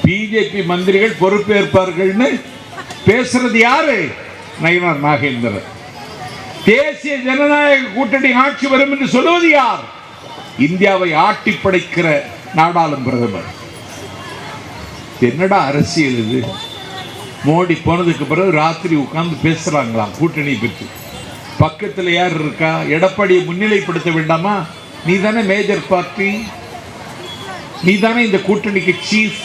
BJP மந்திரிகள் பொறுப்பேற்பார்கள்னு பேசுறது யாரு? நயினார் நாகேந்திரன். தேசிய ஜனநாயக கூட்டணி ஆட்சி வரும் என்று சொல்வது யார்? இந்தியாவை ஆட்டி படைக்கிற நாடாளும் பிரதமர். என்னடா அரசியல் இது? மோடி போனதுக்கு பிறகு ராத்திரி உட்கார்ந்து பேசுறாங்களாம் கூட்டணி பற்றி. பக்கத்தில் யார் இருக்கா? எடப்பாடியை முன்னிலைப்படுத்த வேண்டாமா? நீ தானே மேஜர் பார்ட்டி, நீ தானே இந்த கூட்டணிக்கு சீஃப்,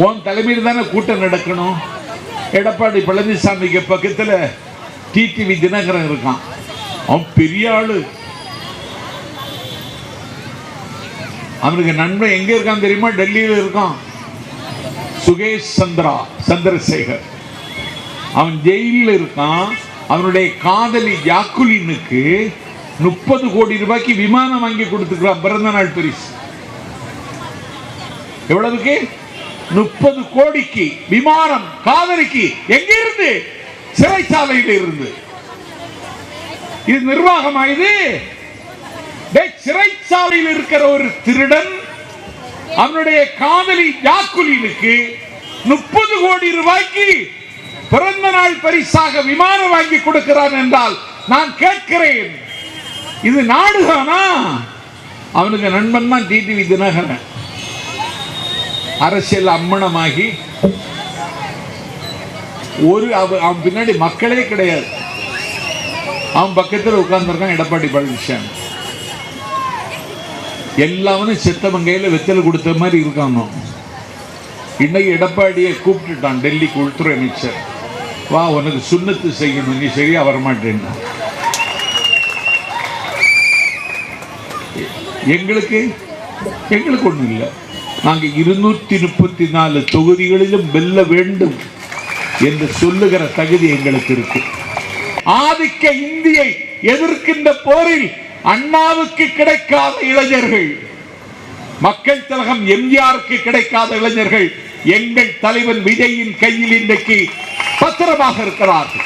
உன் தலைமையில் தானே கூட்டம் நடக்கணும். எடப்பாடி பழனிசாமிக்கு பக்கத்தில் டிடிவி தினகரன் இருக்கான், அவன் பெரிய ஆளு. அவனுக்கு நண்பன் எங்க இருக்கான் தெரியுமா? டெல்லியில் இருக்கான், சுகேஷ் சந்திரசேகர். அவன் ஜெயிலில் இருக்கான். அவனுடைய காதலி ஜாக்குலினுக்கு 30 கோடி ரூபாய்க்கு விமானம் வாங்கி கொடுத்துக்கிறான் பிறந்த நாள் பரிசு. எவ்வளவுக்கு? 30 கோடிக்கு விமானம் காதலிக்கு. எங்க இருந்து? சிறைச்சாலையில் இருந்து. இது நிர்வாகமா? இது சிறைச்சாலையில் இருக்கிற ஒரு திருடன் அவனுடைய காதலி ஜாக்குலினுக்கு 30 கோடி ரூபாய்க்கு பிறந்த நாள் பரிசாக விமானம் வாங்கி கொடுக்கிறான் என்றால் நான் கேட்கிறேன், இது நாடுதானா? அவனுக்கு நண்பன் தான் டிடிவி தினகரன். அரசியல் அம்மனமாகி அவன் பின்னாடி மக்களே கிடையாது. அவன் பக்கத்தில் உட்கார்ந்துருக்கான் எடப்பாடி பழனிசாமி. எல்லாவனும் செத்தவன் கையில் வெத்தலை கொடுத்த மாதிரி இருக்கானோ. இன்னைக்கு எடப்பாடியை கூப்பிட்டுட்டான் டெல்லிக்கு உள்துறை அமைச்சர். வா, உனக்கு சுண்ணத்து செய்யணும், நீ சரியா வரமாட்டேன்னா. எங்களுக்கு ஒன்றும் இல்லை. நாங்கள் 234 தொகுதிகளிலும் வெல்ல வேண்டும் என்று சொல்லுகிற தகுதி எங்களுக்கு இருக்கு. ஆதிக்க இந்தியை எதிர்க்கின்ற போரில் அண்ணாவுக்கு கிடைக்காத இளைஞர்கள், மக்கள் திலகம் எம்ஜிஆருக்கு கிடைக்காத இளைஞர்கள் எங்கள் தலைவன் விஜயின் கையில் இன்றைக்கு பத்திரமாக இருக்கிறார்கள்.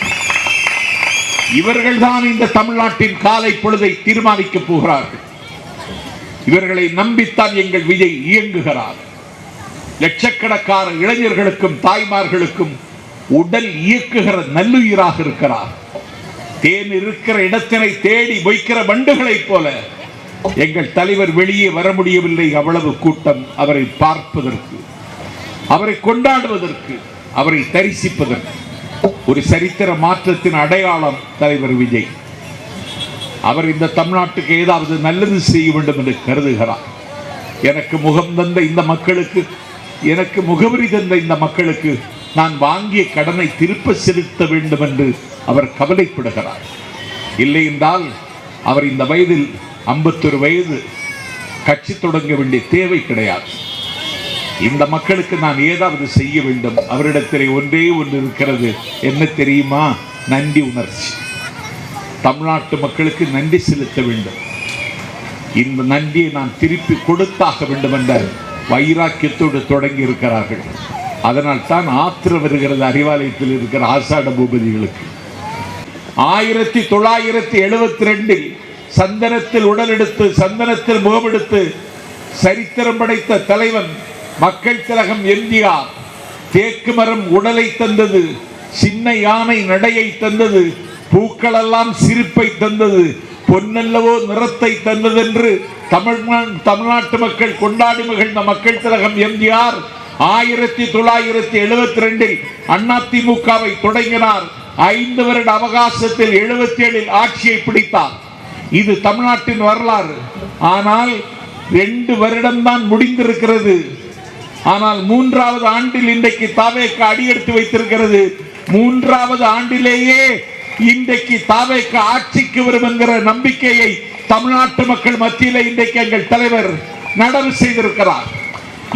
இவர்கள் தான் இந்த தமிழ்நாட்டின் காலை பொழுதை தீர்மானிக்க போகிறார்கள். இவர்களை நம்பித்தான் எங்கள் விஜய் இயங்குகிறார். லட்சக்கணக்கான இளைஞர்களுக்கும் தாய்மார்களுக்கும் உடல் இயக்குகிற நல்லுயிராக இருக்கிறார். தேன் இருக்கிற இடத்தினை தேடி வைக்கிற வண்டுகளைப் போல எங்கள் தலைவர் வெளியே வர முடியவில்லை. அவ்வளவு கூட்டம் அவரை பார்ப்பதற்கு, அவரை கொண்டாடுவதற்கு, அவரை தரிசிப்பதற்கு. ஒரு சரித்திர மாற்றத்தின் அடையாளம் தலைவர் விஜய். அவர் இந்த தமிழ்நாட்டுக்கு ஏதாவது நல்லது செய்ய வேண்டும் என்று கருதுகிறார். எனக்கு முகம் தந்த இந்த மக்களுக்கு, எனக்கு முகவரி தந்த இந்த மக்களுக்கு நான் வாங்கிய கடனை திருப்ப செலுத்த வேண்டும் என்று அவர் கவலைப்படுகிறார். இல்லை என்றால் அவர் இந்த வயதில் 51 வயது கட்சி தொடங்க வேண்டிய தேவை கிடையாது. இந்த மக்களுக்கு நான் ஏதாவது செய்ய வேண்டும். அவரிடத்திலே ஒன்றே ஒன்று இருக்கிறது, என்ன தெரியுமா? நன்றி உணர்ச்சி. தமிழ்நாட்டு மக்களுக்கு நன்றி செலுத்த வேண்டும். இந்த நன்றியை நான் திருப்பி கொடுத்தாக வேண்டும் என்ற வைராக்கியத்தோடு தொடங்கி இருக்கிறார்கள். அதனால் தான் ஆத்திர வருகிறது அறிவாலயத்தில் இருக்கிற ஆசாட பூபதிகளுக்கு. 1972 சந்தனத்தில் உடலெடுத்து சந்தனத்தில் முகமெடுத்து சரித்திரம் படைத்த தலைவன் மக்கள் திலகம் எம்ஜிஆர் தேக்கு மரம் உடலை தந்தது, சின்ன யானை நடையை தந்தது, பூக்களெல்லாம் சிரிப்பை தந்தது, பொன்னல்லவோ நிறத்தை தந்தது என்று தமிழ்நாட்டு மக்கள் கொண்டாடி மகிழ்ந்த மக்கள் திலகம் எம்ஜிஆர் 1972 அதிமுகவை தொடங்கினார். 5 வருட அவகாசத்தில் 77 ஆட்சியை பிடித்தார். இது தமிழ்நாட்டின் வரலாறு. ஆனால் 2 வருடம்தான் முடிந்திருக்கிறது. ஆனால் 3வது ஆண்டில் இன்றைக்கு தாவேக அடியெடுத்து வைத்திருக்கிறது. 3வது ஆண்டிலேயே இன்றைக்கு தாவேக ஆட்சிக்கு வரும் என்கிற நம்பிக்கையை தமிழ்நாட்டு மக்கள் மத்தியில் இன்றைக்கு எங்கள் தலைவர் நடவு செய்திருக்கிறார்.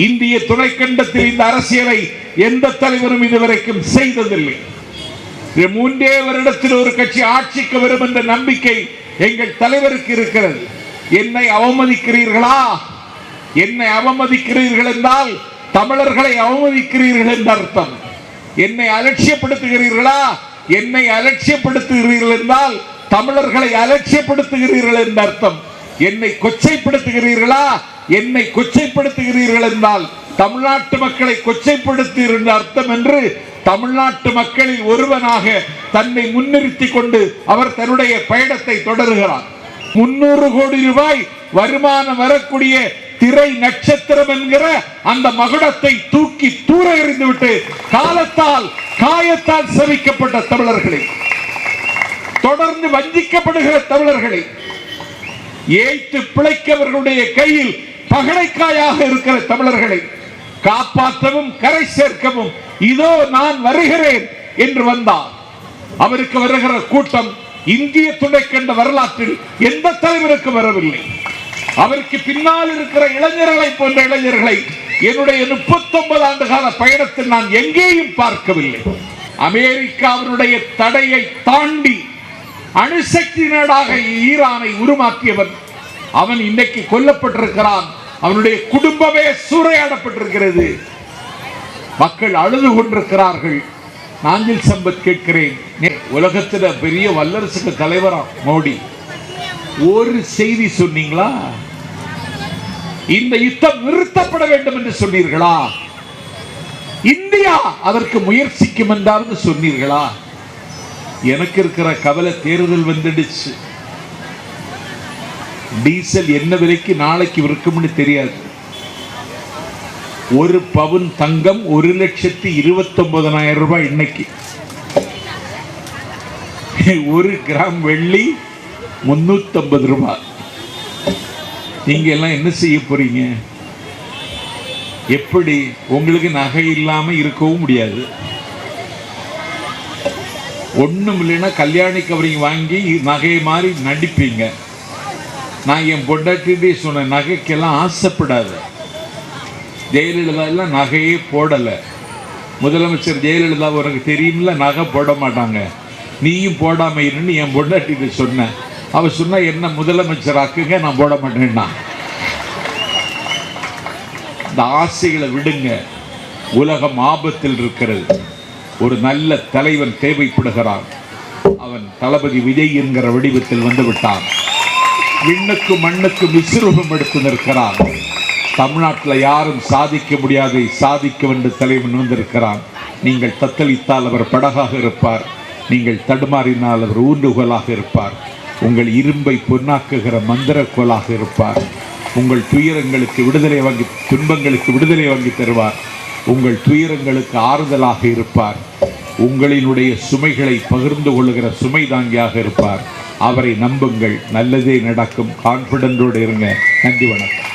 இந்திய துணைக்கண்டத்தில் இந்த அரசியலை எந்த தலைவரும் இதுவரைக்கும் செய்ததில்லை. 3 வருடத்தில் ஒரு கட்சி ஆட்சிக்கு வரும் என்ற நம்பிக்கை எங்கள் தலைவருக்கு இருக்கிறது. என்னை அவமதிக்கிறீர்களா? என்னை அவமதிக்கிறீர்கள் என்றால் தமிழர்களை அவமதிக்கிறீர்கள் என்ற அர்த்தம். என்னை அலட்சியப்படுத்துகிறீர்களா? என்னை அலட்சியப்படுத்துகிறீர்கள் என்றால் தமிழர்களை அலட்சியப்படுத்துகிறீர்கள் என்ற அர்த்தம். என்னை கொச்சைப்படுத்துகிறீர்களா? என்னை கொச்சைப்படுத்துகிறீர்கள் என்றால் தமிழ்நாட்டு மக்களை கொச்சைப்படுத்தி இருந்த அர்த்தம் என்று தமிழ்நாட்டு மக்களில் ஒருவனாக தன்னை முன்னிறுத்திக் கொண்டு அவர் தன்னுடைய பயணத்தை தொடருகிறார். 300 கோடி ரூபாய் வருமானம் வரக்கூடிய திரை நட்சத்திரம் என்கிற அந்த மகுடத்தை தூக்கி தூர எறிந்துவிட்டு காலத்தால் காயத்தால் சபிக்கப்பட்ட தமிழர்களை, தொடர்ந்து வஞ்சிக்கப்படுகிற தமிழர்களை, ஏய்த்து பிழைக்கவர்களுடைய கையில் பகடைக்காயாக இருக்கிற தமிழர்களை காப்பாற்றவும் கரை சேர்க்கவும் இதோ நான் வருகிறேன் என்று வந்தார். அவருக்கு வருகிற கூட்டம் இந்திய துணை கண்ட வரலாற்றில் எந்த தலைவருக்கு வரவில்லை. அவருக்கு பின்னால் இருக்கிற இளைஞர்களை போன்ற இளைஞர்களை என்னுடைய 39 ஆண்டு கால பயணத்தில் நான் எங்கேயும் பார்க்கவில்லை. அமெரிக்காவினுடைய தடையை தாண்டி அணுசக்தி நாடாக ஈரானை உருமாற்றியவன் அவன் இன்னைக்கு கொல்லப்பட்டிருக்கிறான். அவனுடைய குடும்பமே சூறையாடப்பட்டிருக்கிறது. மக்கள் அழுது கொண்டிருக்கிறார்கள். நாஞ்சில் சம்பத் கேட்கிறேன், உலகத்தில் பெரிய வல்லரசுக்கு தலைவரா மோடி, ஒரு செய்தி சொன்னீங்களா? இந்த யுத்தம் நிறுத்தப்பட வேண்டும் என்று சொன்னீர்களா? இந்தியா அதற்கு முயற்சிக்கும் என்றாவது சொன்னீர்களா? எனக்கு இருக்கிற கவலை, தேர்தல் வந்துடுச்சு. டீசல் என்ன விலைக்கு நாளைக்கு விற்கும்னு தெரியாது. ஒரு பவுன் தங்கம் 1,29,000 ரூபாய் இன்னைக்கு. 1 கிராம் வெள்ளி 350 ரூபாய். நீங்க எல்லாம் என்ன செய்ய போறீங்க? எப்படி? உங்களுக்கு நகை இல்லாம இருக்கவும் முடியாது. ஒண்ணும் இல்லைன்னா கல்யாணி கவரிங் வாங்கி நகையை மாதிரி நடிப்பீங்க. நான் என் பொண்டாட்டிகிட்டே சொன்னேன், நகைக்கெல்லாம் ஆசைப்படாத. ஜெயலலிதா எல்லாம் நகையே போடலை. முதலமைச்சர் ஜெயலலிதா உனக்கு தெரியுமில்ல, நகை போட மாட்டாங்க, நீயும் போடாம இருன்னு என் பொண்டாட்டிகிட்ட சொன்னேன். அவ சொன்னா என்ன முதலமைச்சர் ஆக்குங்க, நான் போட மாட்டேன்னா. இந்த ஆசைகளை விடுங்க. உலகம் ஆபத்தில் இருக்கிறது. ஒரு நல்ல தலைவன் தேவைப்படுகிறான். அவன் தளபதி விஜய் என்கிற வடிவத்தில் வந்து விட்டான். விண்ணுக்கு மண்ணுக்கு விசுரூபம் எடுத்து நிற்கிறான். தமிழ்நாட்டில் யாரும் சாதிக்க முடியாதை சாதிக்க வேண்டிய தலைவன் வந்திருக்கிறான். நீங்கள் தத்தளித்தால் அவர் படகாக இருப்பார். நீங்கள் தடுமாறினால் அவர் ஊன்றுகோலாக இருப்பார். உங்கள் இரும்பை பொன்னாக்குகிற மந்திரக்கோலாக இருப்பார். உங்கள் துயரங்களுக்கு விடுதலை வாங்கி, துன்பங்களுக்கு விடுதலை வாங்கி தருவார். உங்கள் துயரங்களுக்கு ஆறுதலாக இருப்பார். உங்களினுடைய சுமைகளை பகிர்ந்து கொள்ளுகிற சுமை தாங்கியாக இருப்பார். அவரை நம்புங்கள், நல்லதே நடக்கும். கான்ஃபிடென்டோடு இருங்க. நன்றி, வணக்கம்.